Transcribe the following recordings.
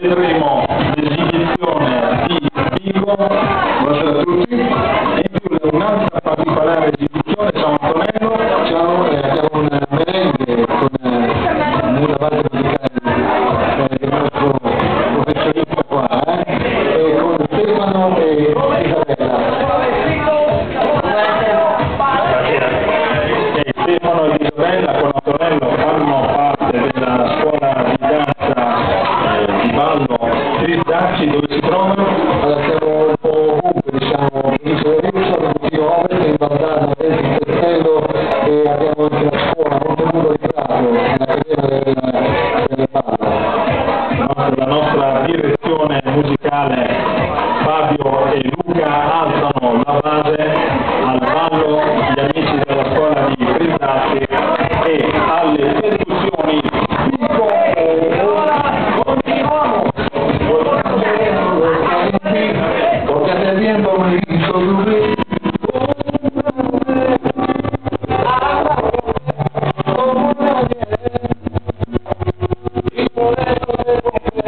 vedremo l'esibizione di Vigo, buonasera a tutti, e in più un'altra particolare esibizione, San Antonello. Ciao, abbiamo un merengue con una base musicale del nostro professionista qua, e con Stefano e Isabella. Stefano e Isabella con Antonello fanno parte della scuola di danza di ballo Trisdacci, dove si trovano? Allora siamo un po' ovunque, diciamo, in Isola Russa, un pochino ovest, in Valdarno, in Castello, e abbiamo anche la scuola Montemuro di Prato, l'Accademia del Ballo. La nostra direzione musicale Fabio e Luca alzano la base al ballo gli amici della scuola di Trisdacci e alle percussioni Porque hace tiempo me hizo sufrir. Y por eso te comprendo.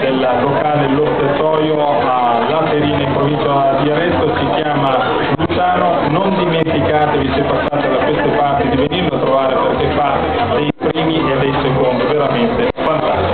Della locale L'Ortetoio a Laterina in provincia di Arezzo, si chiama Luciano. Non dimenticatevi, se passate da queste parti, di venirlo a trovare, perché fa dei primi e dei secondi veramente fantastici.